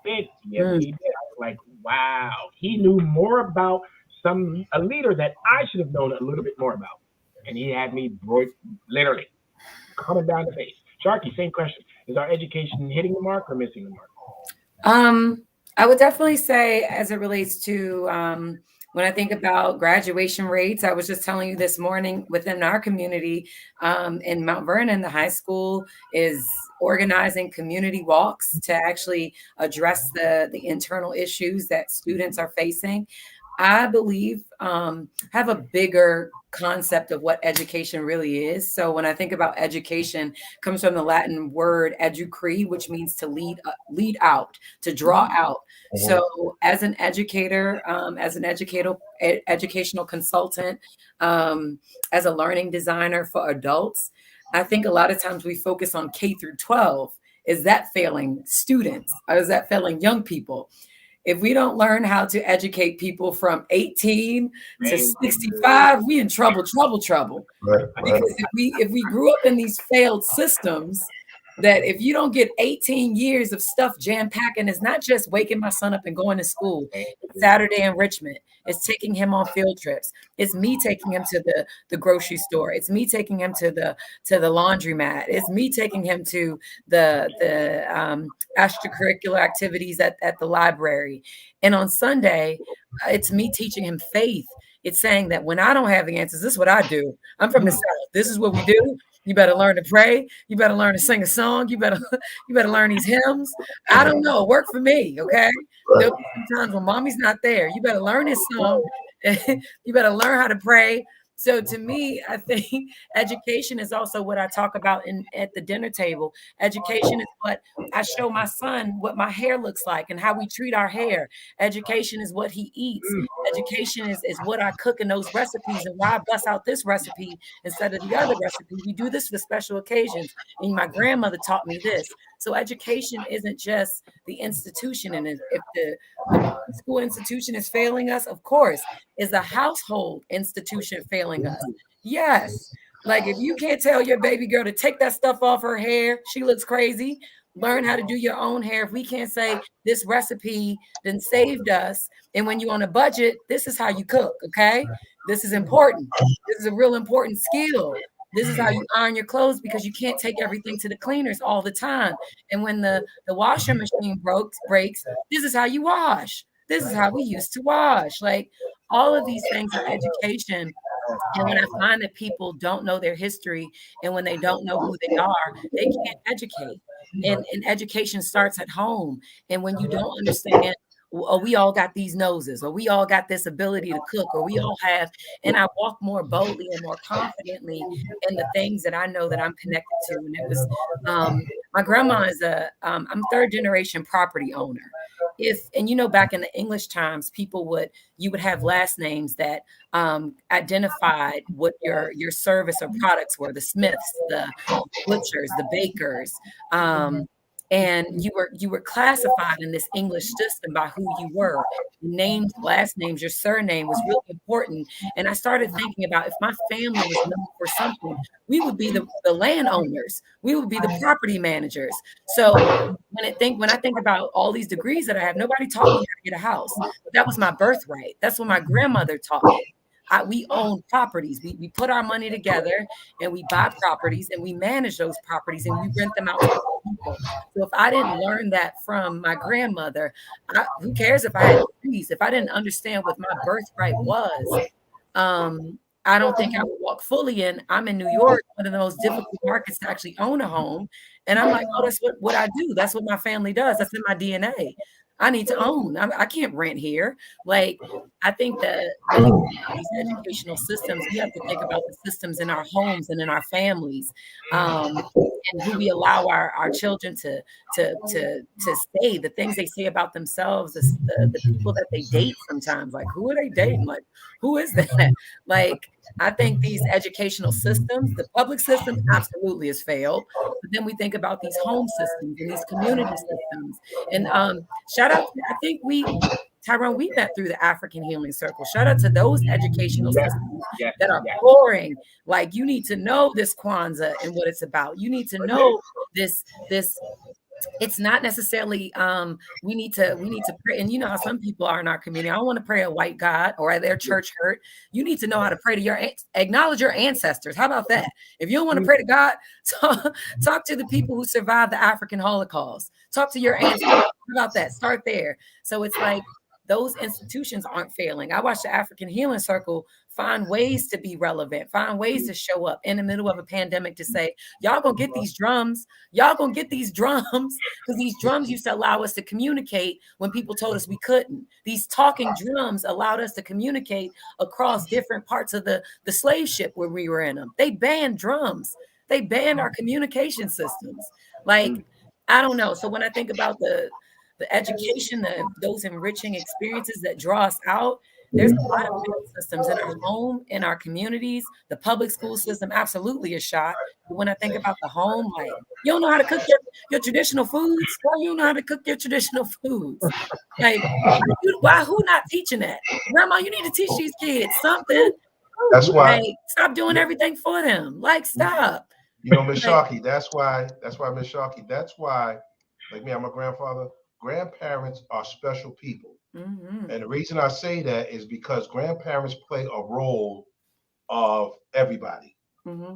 did. He did. I was like, wow. He knew more about a leader that I should have known a little bit more about. And he had me literally coming down the face. Sharky, same question. Is our education hitting the mark or missing the mark? I would definitely say as it relates to when I think about graduation rates, I was just telling you this morning within our community in Mount Vernon, the high school is organizing community walks to actually address the internal issues that students are facing. I believe have a bigger concept of what education really is. So when I think about education, it comes from the Latin word educre, which means to lead out, to draw out. So as an educator, as an educational consultant, as a learning designer for adults, I think a lot of times we focus on K through 12. Is that failing students? Or is that failing young people? If we don't learn how to educate people from 18 to 65, we in trouble. Right. Because if we grew up in these failed systems, that if you don't get 18 years of stuff jam-packing, it's not just waking my son up and going to school. It's Saturday enrichment. It's taking him on field trips. It's me taking him to the grocery store. It's me taking him to the laundromat. It's me taking him to the extracurricular activities at the library. And on Sunday, it's me teaching him faith. It's saying that when I don't have the answers, this is what I do. I'm from the South. This is what we do. You better learn to pray. You better learn to sing a song. You better learn these hymns. I don't know. Work for me, okay? There'll be some times when mommy's not there. You better learn this song. You better learn how to pray. So to me, I think education is also what I talk about at the dinner table. Education is what I show my son what my hair looks like and how we treat our hair. Education is what he eats. Education is what I cook in those recipes and why I bust out this recipe instead of the other recipe. We do this for special occasions. And my grandmother taught me this. So education isn't just the institution. And if the school institution is failing us, of course, is the household institution failing us? Yes. Like if you can't tell your baby girl to take that stuff off her hair, she looks crazy. Learn how to do your own hair. If we can't say this recipe then saved us, and when you're on a budget, this is how you cook, okay? This is important. This is a real important skill. This is how you iron your clothes because you can't take everything to the cleaners all the time. And when the washer machine breaks, this is how you wash. This is how we used to wash. Like all of these things are education. And when I find that people don't know their history and when they don't know who they are, they can't educate. And education starts at home. And when you don't understand, or we all got these noses, or we all got this ability to cook, or we all have, and I walk more boldly and more confidently in the things that I know that I'm connected to. And it was, my grandma is I'm third generation property owner. and back in the English times, you would have last names that identified what your service or products were: the Smiths, the butchers, the bakers. And you were classified in this English system by who you were. Names, last names, your surname was really important. And I started thinking about, if my family was known for something, we would be the landowners, we would be the property managers. So when I think about all these degrees that I have, nobody taught me how to get a house. But that was my birthright. That's what my grandmother taught me. We own properties. We put our money together and we buy properties and we manage those properties and we rent them out to people. So if I didn't learn that from my grandmother, who cares if I had degrees? If I didn't understand what my birthright was, I don't think I would walk fully in. I'm in New York, one of the most difficult markets to actually own a home. And I'm like, oh, that's what I do. That's what my family does. That's in my DNA. I need to own. I can't rent here. Like, I think that these educational systems, we have to think about the systems in our homes and in our families, and who we allow our children to say, the things they say about themselves, the people that they date sometimes. Like, who are they dating? Like, who is that? Like, I think these educational systems, the public system absolutely has failed. But then we think about these home systems and these community systems. And shout out, I think Tyrone, we met through the African Healing Circle. Shout out to those educational systems that are pouring. Like, you need to know this Kwanzaa and what it's about. You need to know this. It's not necessarily we need to pray. And you know how some people are in our community. I don't want to pray a white God or their church hurt. You need to know how to pray to acknowledge your ancestors. How about that? If you don't want to pray to God, talk to the people who survived the African Holocaust. Talk to your ancestors. How about that? Start there. So it's like, those institutions aren't failing. I watched the African Healing Circle find ways to be relevant, find ways to show up in the middle of a pandemic to say, y'all gonna get these drums. Y'all gonna get these drums, because these drums used to allow us to communicate when people told us we couldn't. These talking drums allowed us to communicate across different parts of the slave ship where we were in them. They banned drums. They banned our communication systems. Like, I don't know. So when I think about the education, those enriching experiences that draw us out, there's a lot of systems in our home, in our communities. The public school system absolutely is shot. But when I think about the home, like, you don't know how to cook your traditional foods. Why you don't know how to cook your traditional foods? Like, who not teaching that? Grandma, you need to teach these kids something. That's why. Like, stop doing everything for them. Like, stop. You know, Miss Sharkey, that's why, Miss Sharkey, that's why, like me, I'm a grandfather. Grandparents are special people. Mm-hmm. And the reason I say that is because grandparents play a role of everybody. Mm-hmm.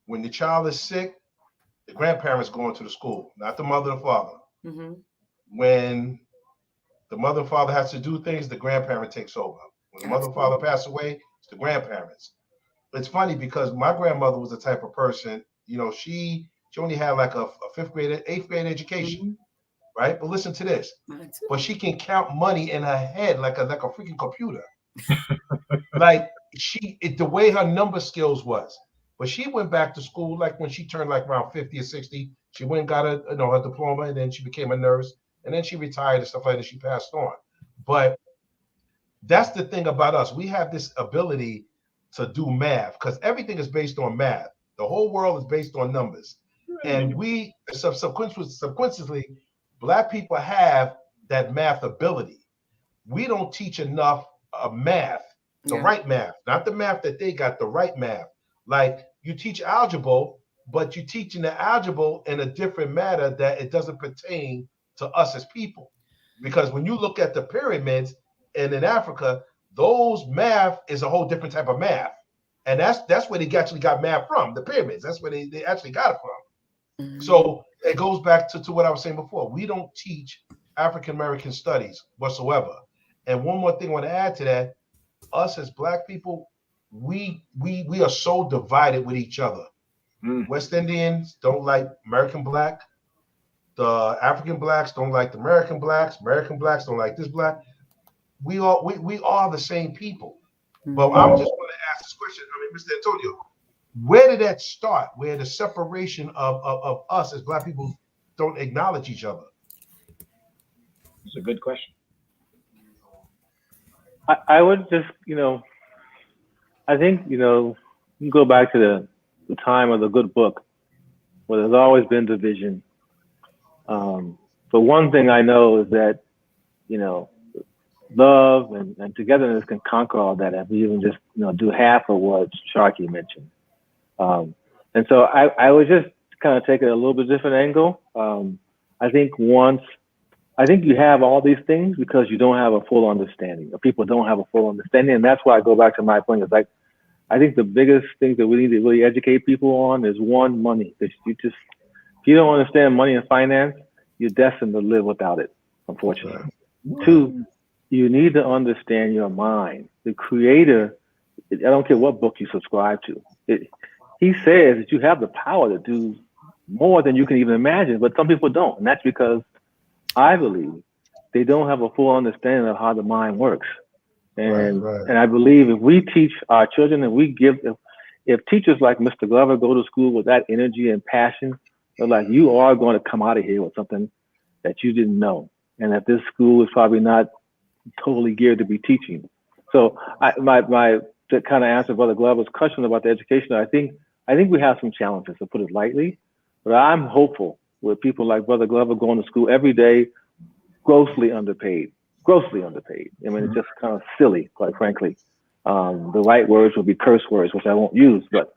When the child is sick, the grandparents going to the school, not the mother or father. Mm-hmm. When the mother and father has to do things, the grandparent takes over. When the mother and father pass away, it's the grandparents. It's funny because my grandmother was the type of person, you know, she only had like a 8th grade education. Mm-hmm. Right, but listen to this. But she can count money in her head like a freaking computer. Like, the way her number skills was. But she went back to school like when she turned like around 50 or 60. She went and got her diploma, and then she became a nurse, and then she retired and stuff like that. She passed on. But that's the thing about us. We have this ability to do math because everything is based on math. The whole world is based on numbers, and we subconsciously. Black people have that math ability. We don't teach enough of math, the right math, not the math that they got, the right math. Like, you teach algebra, but you're teaching the algebra in a different matter that it doesn't pertain to us as people. Because when you look at the pyramids and in Africa, those math is a whole different type of math. And that's where they actually got math from, the pyramids. That's where they actually got it from. Mm-hmm. So it goes back to what I was saying before. We don't teach African-American studies whatsoever. And one more thing I want to add to that, us as Black people, we are so divided with each other. West Indians don't like American Black. The African Blacks don't like the American Blacks. American Blacks don't like this Black. We are the same people. But I'm just going to ask this question. Mr. Antonio, where did that start? Where the separation of us as Black people don't acknowledge each other? It's a good question. I would just, I think, you go back to the time of the good book, where there's always been division. But one thing I know is that, love and togetherness can conquer all that if we even just, do half of what Sharkey mentioned. And so I would just kind of take it a little bit different angle. I think you have all these things because you don't have a full understanding, or people don't have a full understanding. And that's why I go back to my point. It's like, I think the biggest thing that we need to really educate people on is, one, money. If you don't understand money and finance, you're destined to live without it, unfortunately. Two, you need to understand your mind. The creator, I don't care what book you subscribe to. He says that you have the power to do more than you can even imagine, but some people don't. And that's because I believe they don't have a full understanding of how the mind works. And and I believe if we teach our children, and we give them, if teachers like Mr. Glover go to school with that energy and passion, they're like, you are going to come out of here with something that you didn't know. And that this school is probably not totally geared to be teaching. So to kind of answer Brother Glover's question about the education, I think we have some challenges, to put it lightly, but I'm hopeful with people like Brother Glover going to school every day, grossly underpaid. I mean, it's just kind of silly, quite frankly. The right words would be curse words, which I won't use, but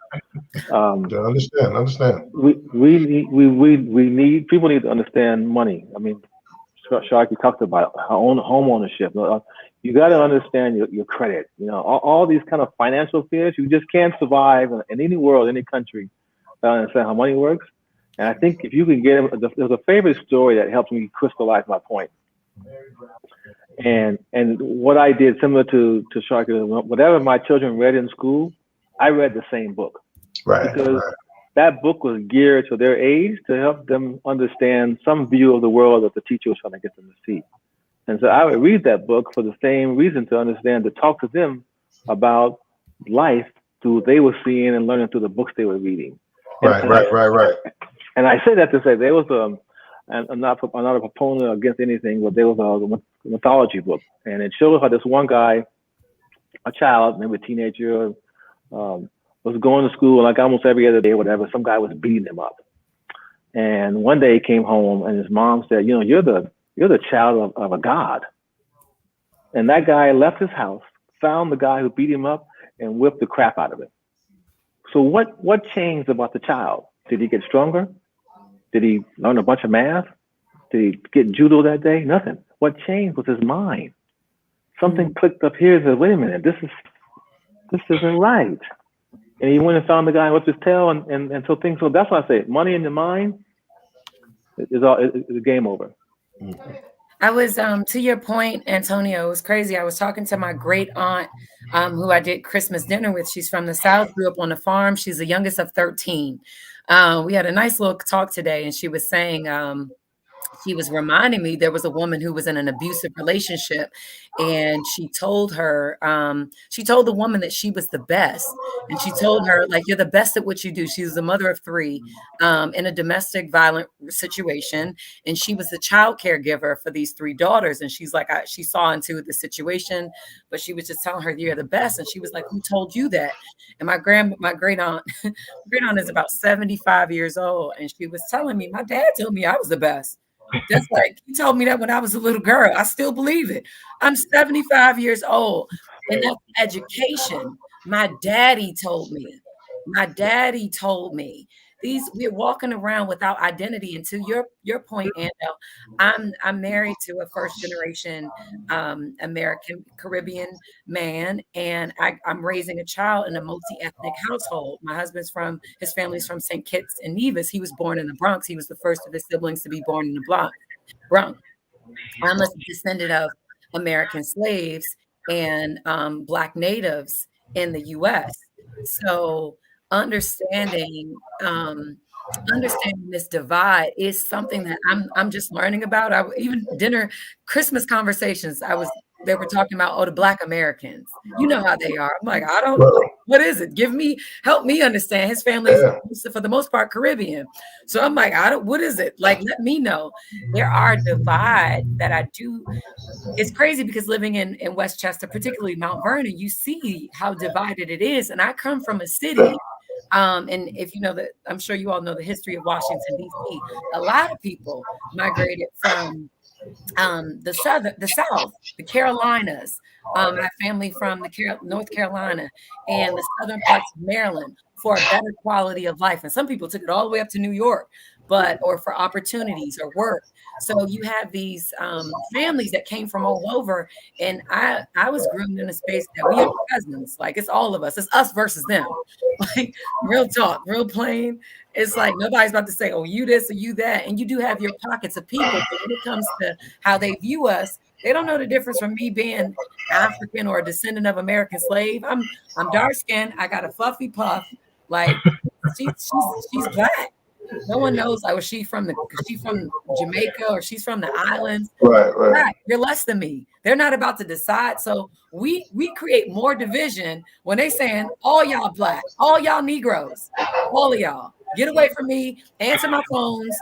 understand. We need, people need to understand money. I mean, Sharkey talked about home ownership. You got to understand your credit. All these kind of financial fears. You just can't survive in any world, any country, without understand how money works. And I think if you can get, there's a favorite story that helps me crystallize my point. And what I did, similar to Sharkey, whatever my children read in school, I read the same book. Because that book was geared to their age, to help them understand some view of the world that the teacher was trying to get them to see. And so I would read that book for the same reason, to understand, to talk to them about life through what they were seeing and learning through the books they were reading. Right. And I say that to say there was I'm not a proponent against anything, but there was a mythology book, and it showed how this one guy, a child, maybe a teenager, was going to school like almost every other day or whatever. Some guy was beating him up, and one day he came home and his mom said, you're the child of a god. And that guy left his house, found the guy who beat him up, and whipped the crap out of him. So what changed about the child? Did he get stronger? Did he learn a bunch of math? Did he get judo that day? Nothing. What changed was his mind. Something clicked up here and said, wait a minute, this isn't right. And he went and found the guy and whipped his tail, and so things. So that's why I say money in the mind is game over. I was, to your point, Antonio, it was crazy. I was talking to my great aunt, who I did Christmas dinner with. She's from the South, grew up on a farm. She's the youngest of 13. We had a nice little talk today, and she was saying, she was reminding me there was a woman who was in an abusive relationship, and she told the woman that she was the best. And she told her, like, you're the best at what you do. She was a mother of 3 in a domestic violent situation. And she was the child caregiver for these 3 daughters. And she's like, she saw into the situation, but she was just telling her, you're the best. And she was like, who told you that? And my great aunt is about 75 years old. And she was telling me, my dad told me I was the best. That's like, he told me that when I was a little girl. I still believe it. I'm 75 years old, and that's education. My daddy told me. We're walking around without identity. And to your point, Ando, I'm married to a first generation American Caribbean man, and I'm raising a child in a multi-ethnic household. My husband's his family's from St. Kitts and Nevis. He was born in the Bronx. He was the first of his siblings to be born in the Bronx. I'm a descendant of American slaves and Black natives in the U.S. So understanding this divide is something that I'm just learning about. Even Christmas conversations. I was they were talking about, oh, the Black Americans. You know how they are. I'm like, I don't. Right. What is it? Help me understand. His family is, Yeah. for the most part, Caribbean. So I'm like, what is it? Like, let me know. There are divides that I do. It's crazy because living in Westchester, particularly Mount Vernon, you see how divided it is. And I come from a city. And if you know that, I'm sure you all know the history of Washington, D.C. A lot of people migrated from the South, the Carolinas. I have family from North Carolina and the southern parts of Maryland for a better quality of life. And some people took it all the way up to New York, or for opportunities or work. So you have these families that came from all over. And I was groomed in a space that we are cousins. Like, it's all of us. It's us versus them. Like, real talk, real plain. It's like nobody's about to say, oh, you this or you that. And you do have your pockets of people. But when it comes to how they view us, they don't know the difference from me being African or a descendant of American slave. I'm dark skinned. I got a fluffy puff. Like, she's Black. No one knows, like, was she from Jamaica or she's from the islands? Right. You're less than me. They're not about to decide. So we create more division when they saying, all y'all Black, all y'all Negroes, all of y'all, get away from me, answer my phones,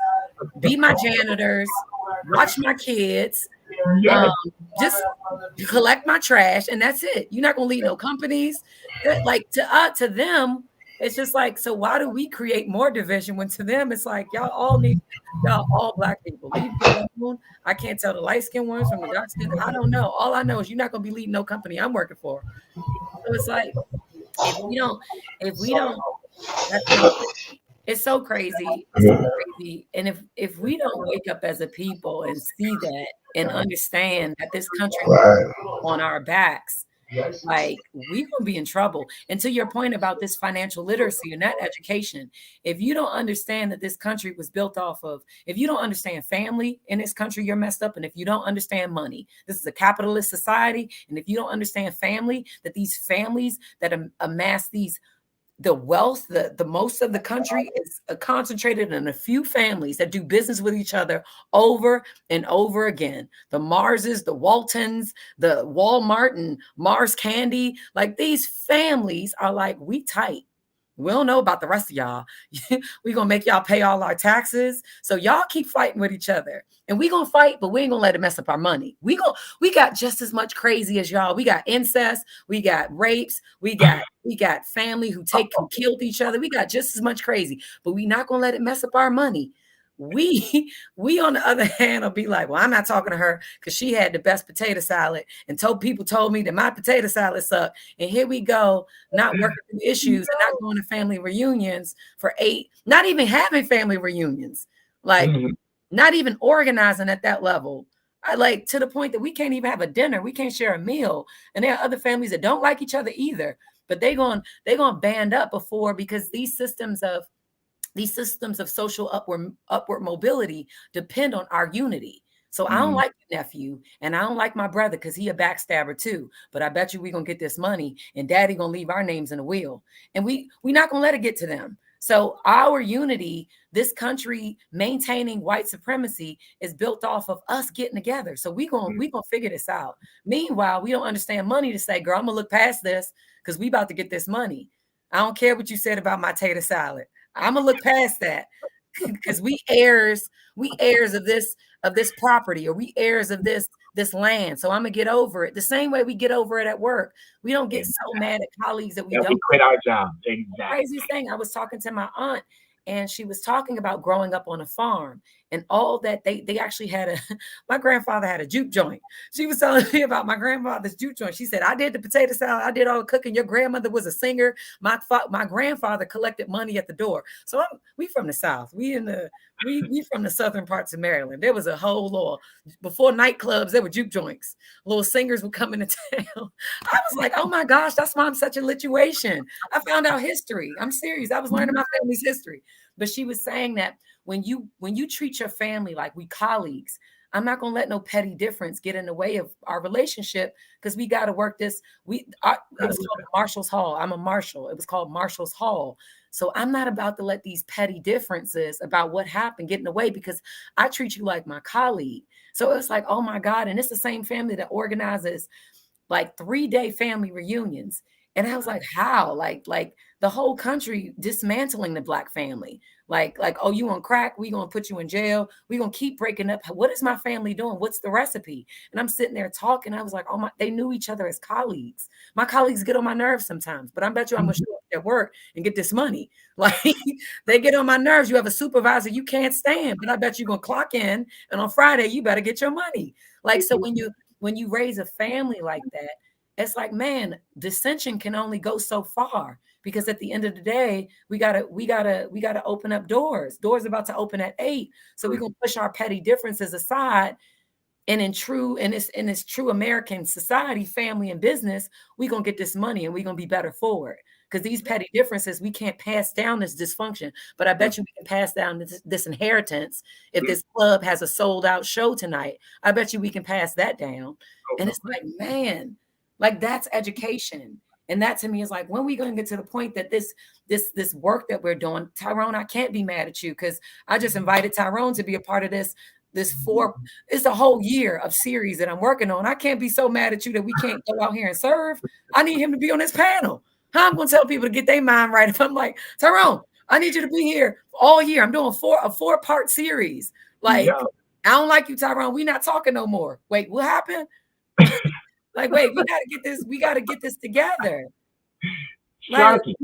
be my janitors, watch my kids, just collect my trash, and that's it. You're not gonna lead no companies. Like, to them, it's just like, so why do we create more division when to them it's like, y'all all Black people. Leave me alone. I can't tell the light-skinned ones from the dark-skinned. I don't know. All I know is you're not gonna be leading no company I'm working for. So it's like, if we don't, it's so crazy. It's so crazy. And if we don't wake up as a people and see that and understand that this country is on our backs, like, we're gonna be in trouble. And to your point about this financial literacy and that education, if you don't understand that this country was built off of, if you don't understand family in this country, you're messed up. And if you don't understand money, this is a capitalist society. And if you don't understand family, that these families that amass the wealth, the most of the country is concentrated in a few families that do business with each other over and over again. The Marses, the Waltons, the Walmart and Mars Candy, like, these families are like, we tight. We don't know about the rest of y'all. We're going to make y'all pay all our taxes. So y'all keep fighting with each other. And we're going to fight, but we ain't going to let it mess up our money. We got just as much crazy as y'all. We got incest. We got rapes. We got family who killed each other. We got just as much crazy, but we not going to let it mess up our money. We on the other hand will be like, well, I'm not talking to her because she had the best potato salad and people told me that my potato salad sucked. And here we go, not working through issues and not going to family reunions for 8, not even having family reunions, like not even organizing at that level. I like, to the point that we can't even have a dinner. We can't share a meal. And there are other families that don't like each other either, but they're going to band up because these systems of social upward mobility depend on our unity. So I don't like your nephew and I don't like my brother because he a backstabber too. But I bet you we're going to get this money and daddy going to leave our names in the will. And we're not going to let it get to them. So our unity, this country maintaining white supremacy, is built off of us getting together. So we gonna figure this out. Meanwhile, we don't understand money to say, girl, I'm going to look past this because we about to get this money. I don't care what you said about my tater salad. I'm gonna look past that because we heirs of this property, or we heirs of this land. So I'm gonna get over it the same way we get over it at work. We don't get so mad at colleagues that we don't quit our job. Exactly. Craziest thing, I was talking to my aunt and she was talking about growing up on a farm and all that they actually had my grandfather had a juke joint. She was telling me about my grandfather's juke joint. She said, I did the potato salad. I did all the cooking. Your grandmother was a singer. My grandfather collected money at the door. So we from the South. We from the southern parts of Maryland. There was a whole lot. Before nightclubs, there were juke joints. Little singers would come into town. I was like, oh my gosh, that's why I'm such a lituation. I found out history. I'm serious. I was learning my family's history. But she was saying that when you treat your family like we colleagues, I'm not going to let no petty difference get in the way of our relationship because we got to work this. It was called Marshall's Hall. I'm a marshal. It was called Marshall's Hall. So I'm not about to let these petty differences about what happened get in the way, because I treat you like my colleague. So it's like, oh my God. And it's the same family that organizes like 3-day family reunions. And I was like, how? Like the whole country dismantling the Black family. Like, oh, you on crack? We gonna put you in jail. We gonna keep breaking up. What is my family doing? What's the recipe? And I'm sitting there talking. I was like, oh my, they knew each other as colleagues. My colleagues get on my nerves sometimes, but I bet you I'm gonna show up at work and get this money. Like they get on my nerves. You have a supervisor you can't stand, but I bet you're gonna clock in, and on Friday you better get your money. Like, so when you raise a family like that, it's like, man, dissension can only go so far, because at the end of the day, we gotta open up doors. Doors about to open at 8. So we're gonna push our petty differences aside. And in this true American society, family and business, we're gonna get this money and we're gonna be better for it. Because these petty differences, we can't pass down this dysfunction. But I bet you we can pass down this inheritance. If this club has a sold out show tonight, I bet you we can pass that down. And it's like, man, like that's education. And that to me is like, when we going to get to the point that this work that we're doing, Tyrone, I can't be mad at you, because I just invited Tyrone to be a part of this it's a whole year of series that I'm working on. I can't be so mad at you that we can't go out here and serve. I need him to be on this panel. How I'm going to tell people to get their mind right if I'm like, Tyrone, I need you to be here all year. I'm doing a 4-part series. Like, yeah. I don't like you, Tyrone. We not talking no more. Wait, what happened? Like, wait, we gotta get this together. Sharky,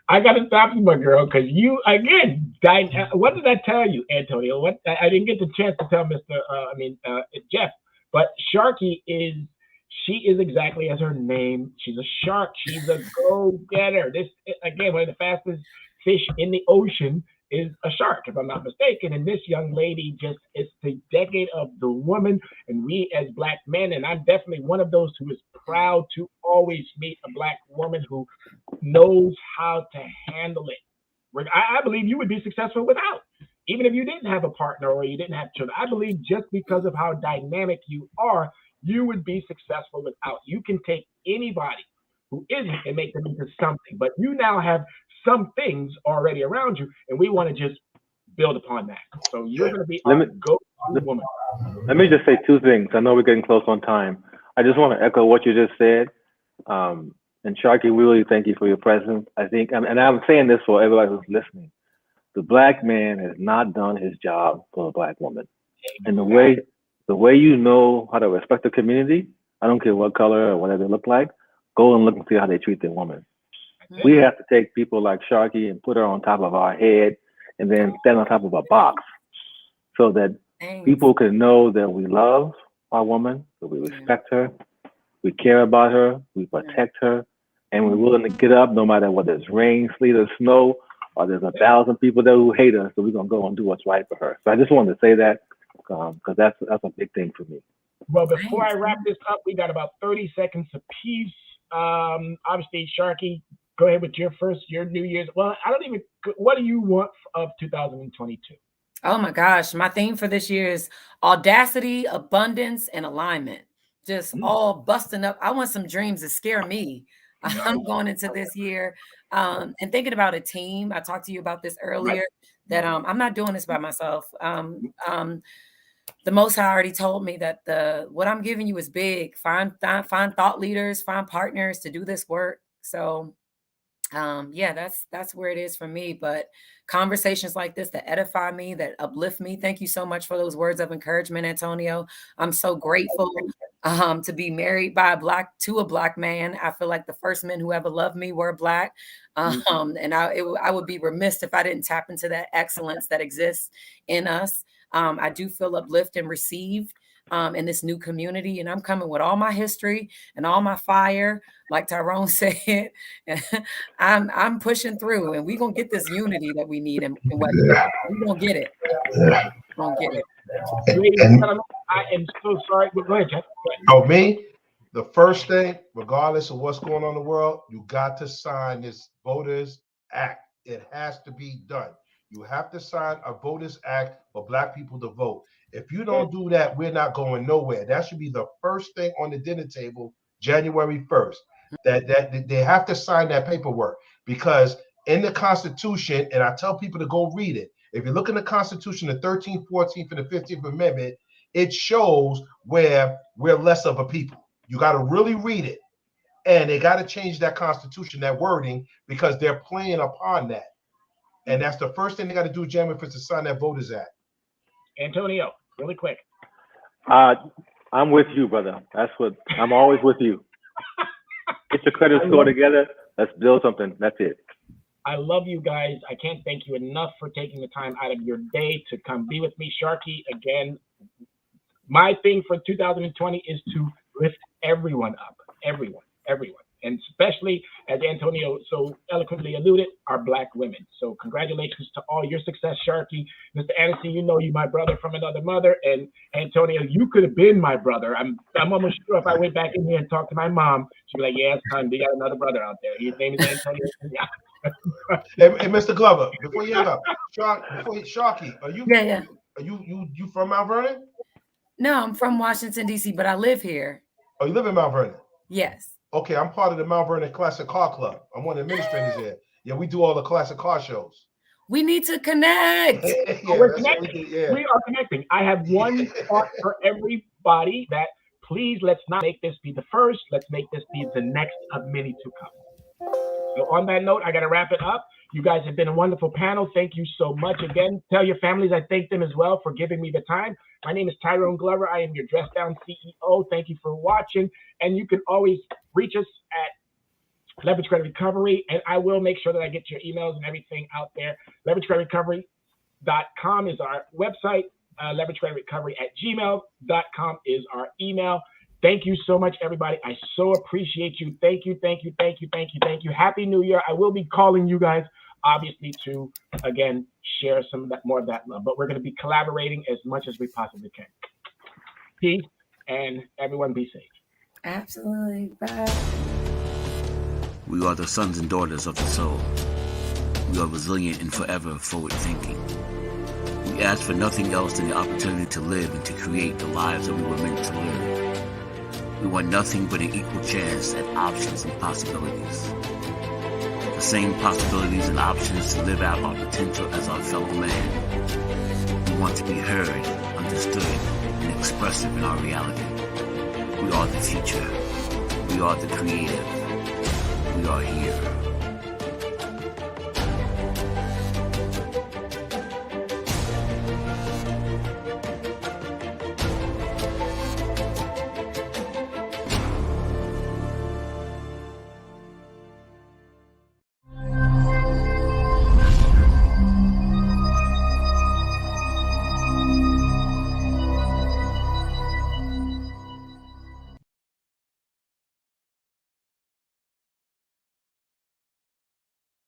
I gotta stop you, my girl, because you again, what did I tell you, Antonio? What I didn't get the chance to tell Jeff, but Sharky is exactly as her name. She's a shark. She's a go-getter. This again, one of the fastest fish in the ocean is a shark, if I'm not mistaken. And this young lady it's the decade of the woman. And we as Black men, and I'm definitely one of those who is proud to always meet a Black woman who knows how to handle it. I believe you would be successful without, even if you didn't have a partner or you didn't have children. I believe just because of how dynamic you are, you would be successful without. You can take anybody who isn't and make them into something, but you now have some things already around you, and we want to just build upon that. So you're going to be our go-to woman. Let me just say 2 things. I know we're getting close on time. I just want to echo what you just said. And Sharky, we really thank you for your presence. I think, and I'm saying this for everybody who's listening, the Black man has not done his job for a Black woman. And the way you know how to respect the community, I don't care what color or whatever they look like, go and look and see how they treat their woman. We have to take people like Sharky and put her on top of our head and then stand on top of a box so that people can know that we love our woman, that we respect her, we care about her, we protect her, and we're willing to get up no matter whether it's rain, sleet, or snow, or there's 1,000 people there who hate us, so we're going to go and do what's right for her. So I just wanted to say that because that's a big thing for me. Well, before I wrap this up, we got about 30 seconds apiece. Obviously, Sharky, go ahead with your New Year's. Well, what do you want of 2022? Oh my gosh. My theme for this year is audacity, abundance, and alignment. Just all busting up. I want some dreams that scare me. I'm going into this year and thinking about a team. I talked to you about this earlier, that I'm not doing this by myself. The Most High already told me that what I'm giving you is big. Find thought leaders, find partners to do this work. So that's where it is for me. But conversations like this that edify me, that uplift me. Thank you so much for those words of encouragement, Antonio. I'm so grateful to be married to a Black man. I feel like the first men who ever loved me were Black. And I would be remiss if I didn't tap into that excellence that exists in us. I do feel uplifted and received in this new community, and I'm coming with all my history and all my fire, like Tyrone said. I'm pushing through, and we're gonna get this unity that we need, and we're gonna get it. We're gonna get it. I am so sorry. Go ahead, Jeff. Oh, me? The first thing, regardless of what's going on in the world, you got to sign this Voters Act. It has to be done. You have to sign a Voters Act for Black people to vote. If you don't do that, we're not going nowhere. That should be the first thing on the dinner table, January 1st. That they have to sign that paperwork, because in the Constitution, and I tell people to go read it. If you look in the Constitution, the 13th, 14th, and the 15th Amendment, it shows where we're less of a people. You got to really read it. And they got to change that Constitution, that wording, because they're playing upon that. And that's the first thing they got to do, Jeremy, for us to sign that Voters Act. Antonio, really quick. I'm with you, brother. I'm always with you. Get your credit score together. Let's build something. That's it. I love you guys. I can't thank you enough for taking the time out of your day to come be with me. Sharky, again, my thing for 2020 is to lift everyone up. Everyone. And especially, as Antonio so eloquently alluded, our Black women. So congratulations to all your success, Sharky. Mr. Anderson, you know you're my brother from another mother. And Antonio, you could have been my brother. I'm almost sure if I went back in here and talked to my mom, she'd be like, yeah, son, we got another brother out there. His name is Antonio. Hey, Mr. Glover, before you hang up, Sharky, are you you from Mount Vernon? No, I'm from Washington, D.C., but I live here. Oh, you live in Mount Vernon? Yes. Okay, I'm part of the Mount Vernon Classic Car Club. I'm one of the administrators there. Yeah, we do all the classic car shows. We need to connect. We're connecting. We are connecting. I have one thought for everybody that please let's not make this be the first. Let's make this be the next of many to come. So on that note, I got to wrap it up. You guys have been a wonderful panel. Thank you so much. Again, tell your families I thank them as well for giving me the time. My name is Tyrone Glover. I am your Dress Down CEO. Thank you for watching. And you can always reach us at Leverage Credit Recovery. And I will make sure that I get your emails and everything out there. LeverageCreditRecovery.com is our website. LeverageCreditRecovery@gmail.com is our email. Thank you so much, everybody. I so appreciate you. Thank you. Happy New Year. I will be calling you guys, obviously, to, again, share some of that, more of that love. But we're going to be collaborating as much as we possibly can. Peace, and everyone be safe. Absolutely. Bye. We are the sons and daughters of the soul. We are resilient and forever forward thinking. We ask for nothing else than the opportunity to live and to create the lives that we were meant to live. We want nothing but an equal chance at options and possibilities. The same possibilities and options to live out our potential as our fellow man. We want to be heard, understood, and expressive in our reality. We are the future. We are the creative. We are here.